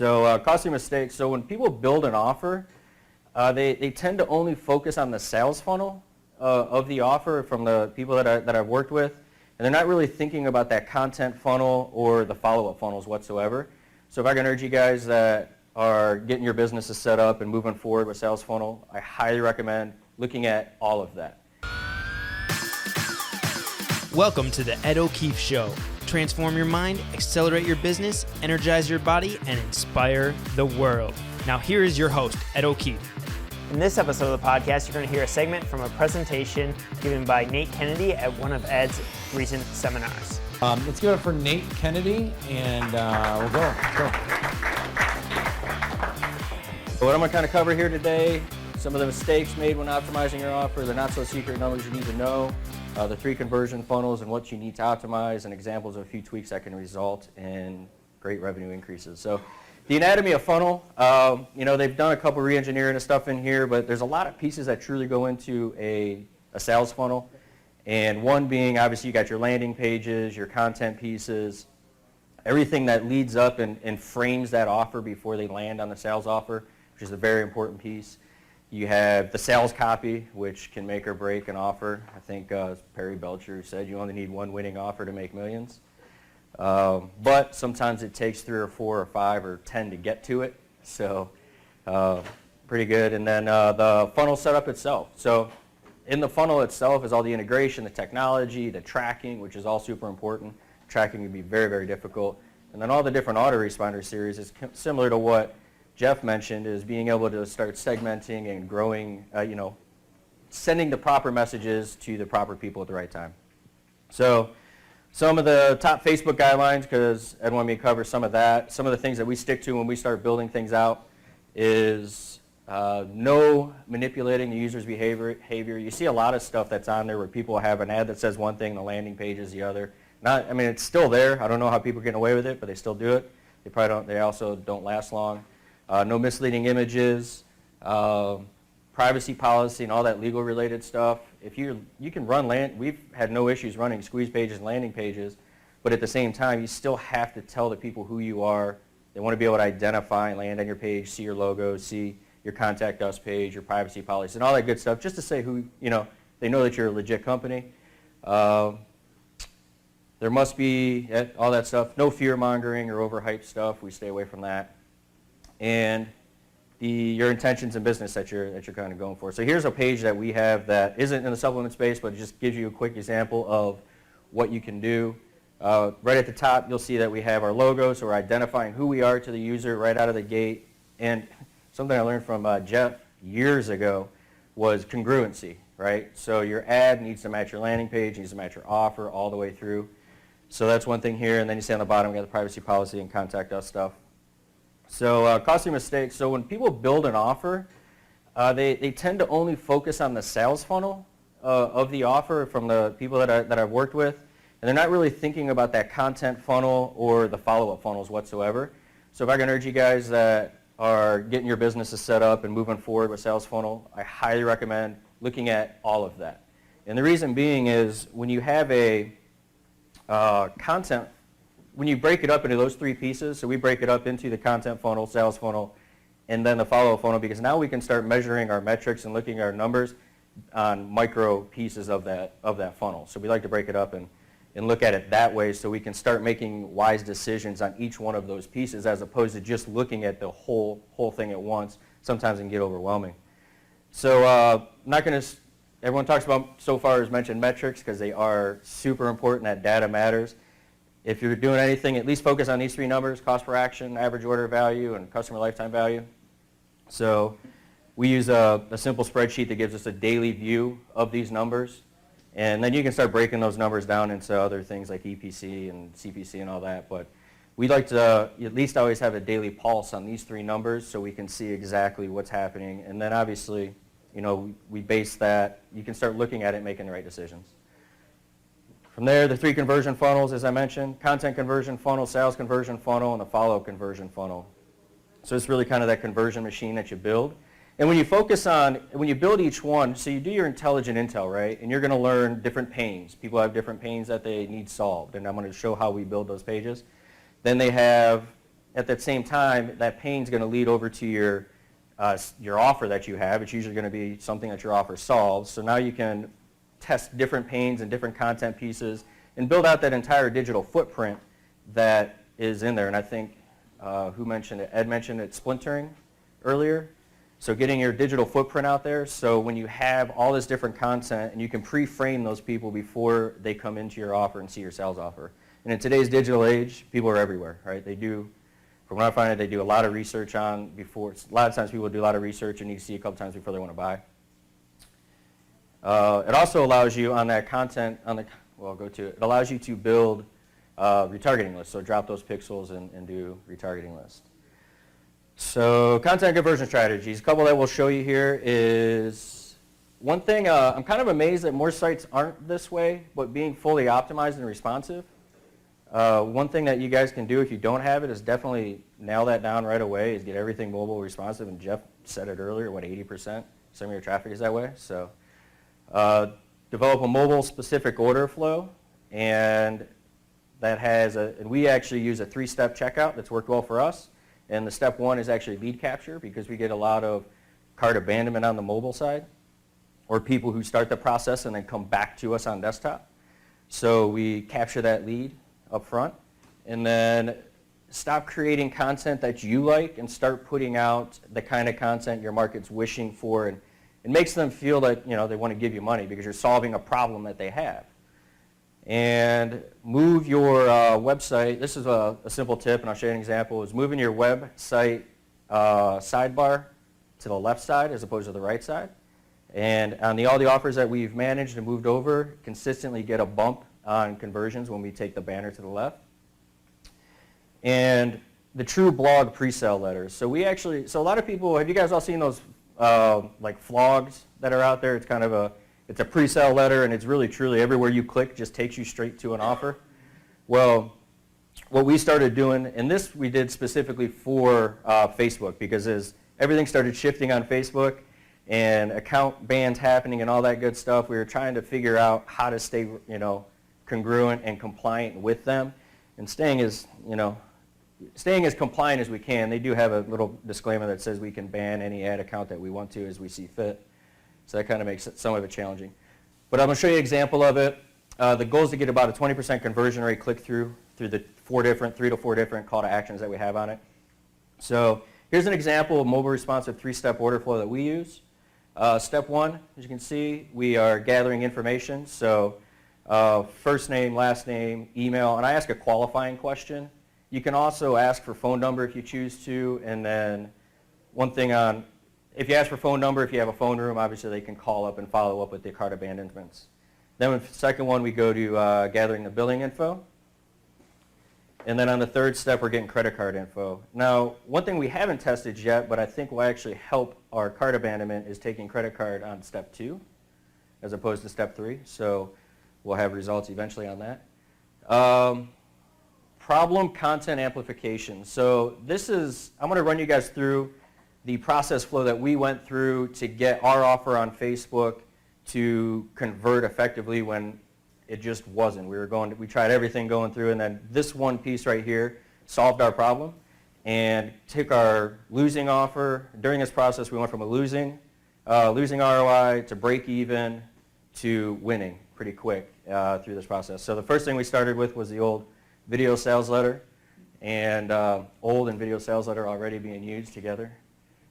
So costly mistakes. So when people build an offer, they tend to only focus on the sales funnel of the offer from the people that I've worked with, and they're not really thinking about that content funnel or the follow-up funnels whatsoever. So if I can urge you guys that are getting your businesses set up and moving forward with sales funnel, I highly recommend looking at all of that. Welcome to the Ed O'Keefe Show. Transform your mind, accelerate your business, energize your body, and inspire the world. Now here is your host, Ed O'Keefe. In this episode of the podcast, you're going to hear a segment from a presentation given by Nate Kennedy at one of Ed's recent seminars. Let's give it up for Nate Kennedy, and we'll go. Let's go. So what I'm going to kind of cover here today, some of the mistakes made when optimizing your offer, the not so secret numbers you need to know, the 3 conversion funnels and what you need to optimize, and examples of a few tweaks that can result in great revenue increases. So the anatomy of funnel, they've done a couple re-engineering and stuff in here, but there's a lot of pieces that truly go into a sales funnel. And one being, obviously, you got your landing pages, your content pieces, everything that leads up and frames that offer before they land on the sales offer, which is a very important piece. You have the sales copy, which can make or break an offer. I think Perry Belcher said you only need one winning offer to make millions. But sometimes it takes 3 or 4 or 5 or 10 to get to it. So pretty good. And then the funnel setup itself. So in the funnel itself is all the integration, the technology, the tracking, which is all super important. Tracking can be very, very difficult. And then all the different autoresponder series is similar to what Jeff mentioned, is being able to start segmenting and growing, sending the proper messages to the proper people at the right time. So some of the top Facebook guidelines, because Ed wanted me to cover some of that, some of the things that we stick to when we start building things out is no manipulating the user's behavior. You see a lot of stuff that's on there where people have an ad that says one thing, the landing page is the other. It's still there. I don't know how people are getting away with it, but they still do it. They also don't last long. No misleading images, privacy policy, and all that legal related stuff. If you can run we've had no issues running squeeze pages and landing pages, but at the same time, you still have to tell the people who you are. They want to be able to identify and land on your page, see your logo, see your contact us page, your privacy policy, and all that good stuff, just to say who, they know that you're a legit company. There must be all that stuff. No fear mongering or overhyped stuff. We stay away from that. And your intentions in business that you're kind of going for. So here's a page that we have that isn't in the supplement space, but it just gives you a quick example of what you can do. Right at the top, you'll see that we have our logo, so we're identifying who we are to the user right out of the gate. And something I learned from Jeff years ago was congruency, right? So your ad needs to match your landing page, needs to match your offer all the way through. So that's one thing here. And then you see on the bottom, we got the privacy policy and contact us stuff. So costly mistakes. So when people build an offer, they tend to only focus on the sales funnel of the offer from the people that I've worked with, and they're not really thinking about that content funnel or the follow-up funnels whatsoever. So if I can urge you guys that are getting your businesses set up and moving forward with sales funnel, I highly recommend looking at all of that. And the reason being is when you have a content, when you break it up into those 3 pieces, so we break it up into the content funnel, sales funnel, and then the follow-up funnel, because now we can start measuring our metrics and looking at our numbers on micro pieces of that funnel. So we like to break it up and look at it that way so we can start making wise decisions on each one of those pieces as opposed to just looking at the whole thing at once. Sometimes it can get overwhelming. So everyone talks about so far has mentioned metrics because they are super important. That data matters. If you're doing anything, at least focus on these 3 numbers: cost per action, average order value, and customer lifetime value. So we use a simple spreadsheet that gives us a daily view of these numbers. And then you can start breaking those numbers down into other things like EPC and CPC and all that. But we like to at least always have a daily pulse on these 3 numbers so we can see exactly what's happening. And then obviously, we base that. You can start looking at it and making the right decisions. From there, the 3 conversion funnels, as I mentioned: content conversion funnel, sales conversion funnel, and the follow-up conversion funnel. So it's really kind of that conversion machine that you build. And when you build each one, so you do your intelligent intel, right? And you're going to learn different pains. People have different pains that they need solved, and I'm going to show how we build those pages. Then they have at that same time, that pain is going to lead over to your offer that you have. It's usually going to be something that your offer solves. So now you can test different pains and different content pieces and build out that entire digital footprint that is in there. And I think, who mentioned it? Ed mentioned it, splintering earlier. So getting your digital footprint out there, so when you have all this different content and you can pre-frame those people before they come into your offer and see your sales offer. And in today's digital age, people are everywhere, right? They do, from what I find, they do a lot of research on before. A lot of times people do a lot of research and you see a couple times before they want to buy. It also allows you on that content, well, I'll go to it. It allows you to build retargeting lists, so drop those pixels and do retargeting lists. So content conversion strategies, a couple that we'll show you here is, one thing, I'm kind of amazed that more sites aren't this way, but being fully optimized and responsive. One thing that you guys can do if you don't have it is definitely nail that down right away, is get everything mobile responsive, and Jeff said it earlier, 80%, some of your traffic is that way. So develop a mobile specific order flow, and that has and we actually use a 3-step checkout that's worked well for us. And the step 1 is actually lead capture, because we get a lot of cart abandonment on the mobile side, or people who start the process and then come back to us on desktop. So we capture that lead up front, and then stop creating content that you like and start putting out the kind of content your market's wishing for, and it makes them feel like, you know, they want to give you money because you're solving a problem that they have. And move your website. This is a simple tip, and I'll show you an example, is moving your website sidebar to the left side as opposed to the right side. And on all the offers that we've managed and moved over, consistently get a bump on conversions when we take the banner to the left. And the true blog pre-sale letters. So a lot of people, have you guys all seen those like flogs that are out there? It's kind of it's a pre-sale letter, and it's really truly everywhere you click just takes you straight to an offer. Well, what we started doing, and this we did specifically for Facebook, because as everything started shifting on Facebook and account bans happening and all that good stuff, we were trying to figure out how to stay, you know, congruent and compliant with them, and staying as compliant as we can. They do have a little disclaimer that says we can ban any ad account that we want to as we see fit. So that kind of makes some of it challenging. But I'm going to show you an example of it. The goal is to get about a 20% conversion rate click-through through the 3 to 4 different call to actions that we have on it. So here's an example of mobile responsive 3-step order flow that we use. Step 1, as you can see, we are gathering information. So first name, last name, email, and I ask a qualifying question. You can also ask for phone number if you choose to, and then one thing on, if you ask for phone number, if you have a phone room, obviously they can call up and follow up with the cart abandonments. Then with the second one, we go to gathering the billing info. And then on the third step, we're getting credit card info. Now, one thing we haven't tested yet, but I think will actually help our cart abandonment, is taking credit card on step 2 as opposed to step 3. So we'll have results eventually on that. Problem content amplification. So this is, I'm going to run you guys through the process flow that we went through to get our offer on Facebook to convert effectively when it just wasn't. We tried everything going through, and then this one piece right here solved our problem and took our losing offer. During this process, we went from a losing ROI to break even to winning pretty quick through this process. So the first thing we started with was the old video sales letter, and old and video sales letter already being used together.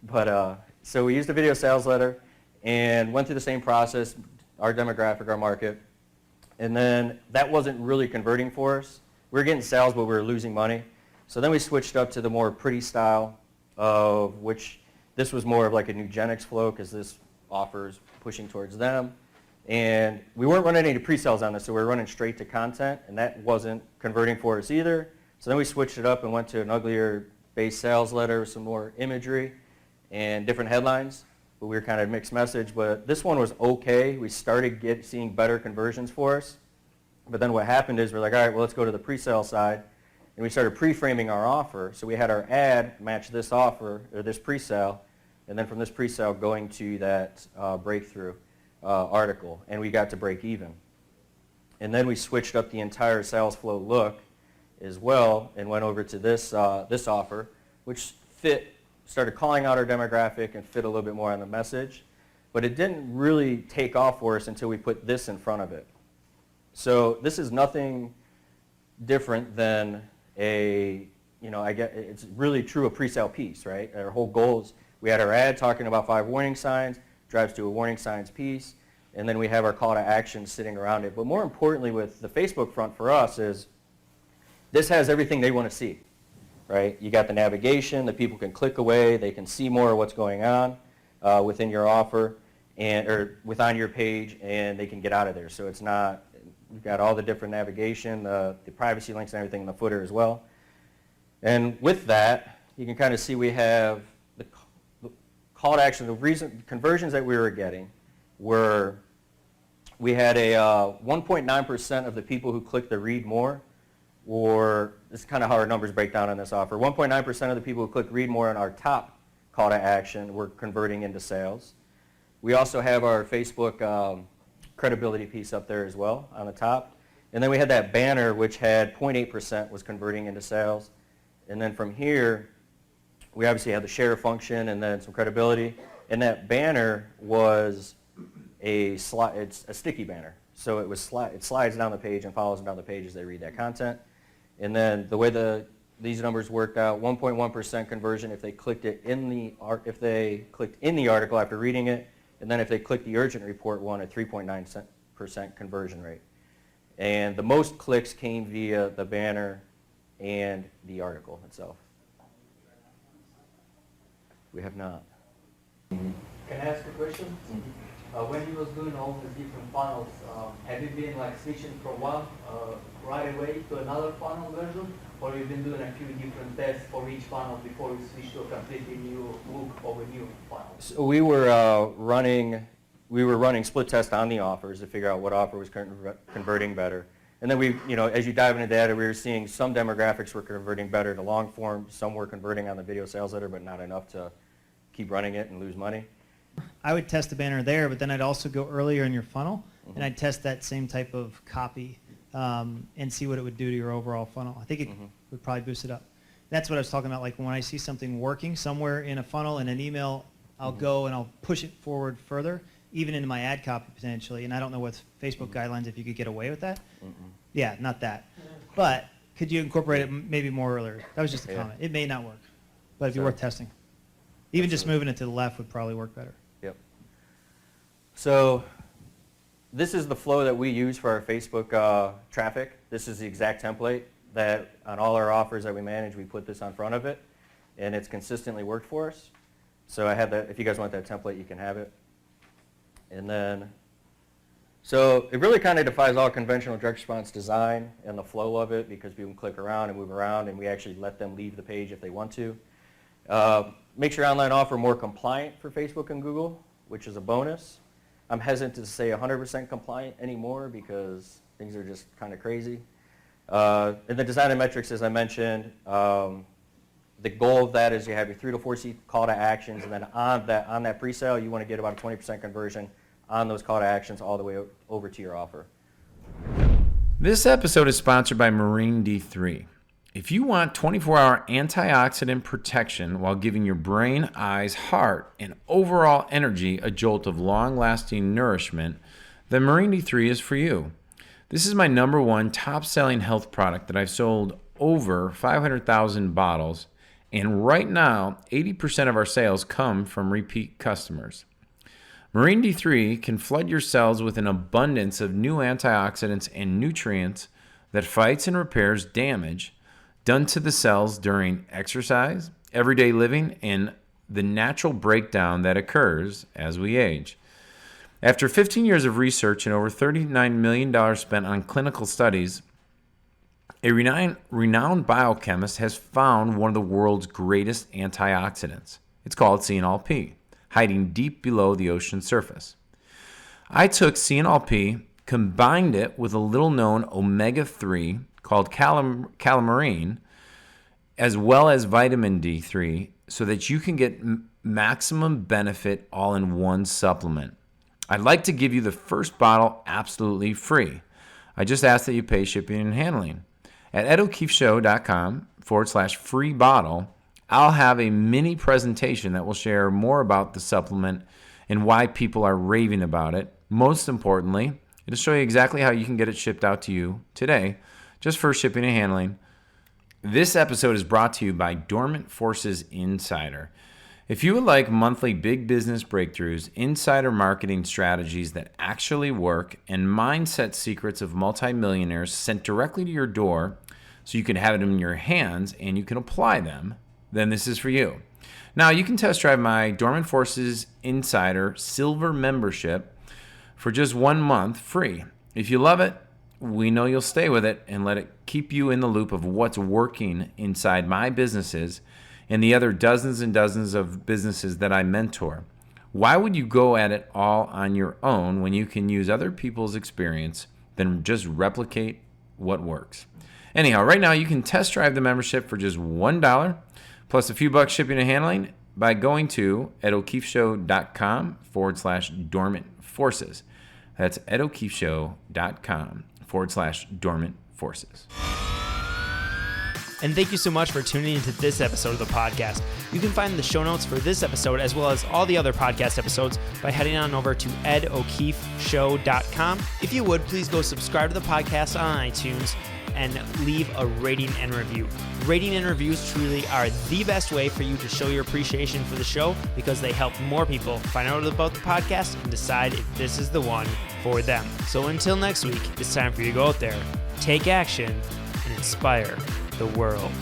But so we used a video sales letter and went through the same process, our demographic, our market, and then that wasn't really converting for us. We were getting sales, but we were losing money. So then we switched up to the more pretty style, of which this was more of like a Nugenics flow, because this offers pushing towards them. And we weren't running any pre-sales on this, so we were running straight to content, and that wasn't converting for us either. So then we switched it up and went to an uglier base sales letter with some more imagery and different headlines, but we were kind of mixed message. But this one was okay. We started seeing better conversions for us. But then what happened is we're like, all right, well, let's go to the pre-sale side. And we started pre-framing our offer. So we had our ad match this offer, or this pre-sale, and then from this pre-sale going to that breakthrough article. And we got to break even. And then we switched up the entire sales flow look as well and went over to this offer, which started calling out our demographic and fit a little bit more on the message. But it didn't really take off for us until we put this in front of it. So this is nothing different than it's really true a pre-sale piece, right? Our whole goal is we had our ad talking about 5 warning signs, drives to a warning signs piece, and then we have our call to action sitting around it. But more importantly with the Facebook front for us is this has everything they want to see, right? You got the navigation, the people can click away, they can see more of what's going on within your offer or within your page, and they can get out of there. So it's not, you've got all the different navigation, the privacy links and everything in the footer as well. And with that, you can kind of see we have the call to action. The conversions that we were getting were, we had a 1.9% of the people who clicked the read more, or this is kind of how our numbers break down on this offer. 1.9% of the people who clicked read more on our top call to action were converting into sales. We also have our Facebook credibility piece up there as well on the top. And then we had that banner which had 0.8% was converting into sales. And then from here, we obviously have the share function and then some credibility. And that banner was it's a sticky banner. So it slides down the page and follows them down the page as they read that content. And then the way these numbers worked out, 1.1% conversion if they clicked in the article after reading it, and then if they clicked the urgent report one, a 3.9% conversion rate. And the most clicks came via the banner and the article itself. We have not. Can I ask a question? When you was doing all the different funnels, have you been like switching from one right away to another funnel version, or you've been doing a few different tests for each funnel before you switch to a completely new look of a new funnel? So we were running split tests on the offers to figure out what offer was converting better. And then as you dive into data, we were seeing some demographics were converting better to long form, some were converting on the video sales letter, but not enough to keep running it and lose money. I would test the banner there, but then I'd also go earlier in your funnel, and I'd test that same type of copy and see what it would do to your overall funnel. I think it would probably boost it up. That's what I was talking about, like when I see something working somewhere in a funnel in an email, I'll go and I'll push it forward further, even into my ad copy potentially, and I don't know what's Facebook guidelines if you could get away with that. Yeah, not that. But could you incorporate it maybe more earlier? That was just a comment. It may not work, but it'd be worth testing. Even just moving it to the left would probably work better. Yep. So this is the flow that we use for our Facebook traffic. This is the exact template that on all our offers that we manage, we put this on front of it, and it's consistently worked for us. So I have that. If you guys want that template, you can have it. And then, so it really kind of defies all conventional direct response design and the flow of it, because people can click around and move around, and we actually let them leave the page if they want to. Makes your online offer more compliant for Facebook and Google, which is a bonus. I'm hesitant to say 100% compliant anymore because things are just kind of crazy. And the design and metrics, as I mentioned, the goal of that is you have your 3 to 4 call to actions, and then on that pre-sale, you want to get about a 20% conversion on those call to actions all the way over to your offer. This episode is sponsored by Marine D3. If you want 24-hour antioxidant protection while giving your brain, eyes, heart, and overall energy a jolt of long-lasting nourishment, then Marine D3 is for you. This is my #1 top-selling health product that I've sold over 500,000 bottles, and right now, 80% of our sales come from repeat customers. Marine D3 can flood your cells with an abundance of new antioxidants and nutrients that fights and repairs damage done to the cells during exercise, everyday living, and the natural breakdown that occurs as we age. After 15 years of research and over $39 million spent on clinical studies, a renowned biochemist has found one of the world's greatest antioxidants. It's called CNLP, hiding deep below the ocean's surface. I took CNLP, combined it with a little-known omega-3 called calamine, as well as vitamin D3, so that you can get maximum benefit all in one supplement. I'd like to give you the first bottle absolutely free. I just ask that you pay shipping and handling. At edokeefeshow.com/free bottle, I'll have a mini presentation that will share more about the supplement and why people are raving about it. Most importantly, it'll show you exactly how you can get it shipped out to you today, just for shipping and handling. This episode is brought to you by Dormant Forces Insider. If you would like monthly big business breakthroughs, insider marketing strategies that actually work, and mindset secrets of multimillionaires sent directly to your door so you can have them in your hands and you can apply them, then this is for you. Now, you can test drive my Dormant Forces Insider Silver membership for just 1 month free. If you love it, we know you'll stay with it and let it keep you in the loop of what's working inside my businesses and the other dozens and dozens of businesses that I mentor. Why would you go at it all on your own when you can use other people's experience then just replicate what works? Anyhow, right now you can test drive the membership for just $1 plus a few bucks shipping and handling by going to edokeefeshow.com/dormant forces. That's edokeefeshow.com/dormant forces. And thank you so much for tuning into this episode of the podcast. You can find the show notes for this episode as well as all the other podcast episodes by heading on over to edokeefeshow.com. If you would, please go subscribe to the podcast on iTunes and leave a rating and review. Rating and reviews truly are the best way for you to show your appreciation for the show because they help more people find out about the podcast and decide if this is the one for them. So until next week, it's time for you to go out there, take action, and inspire the world.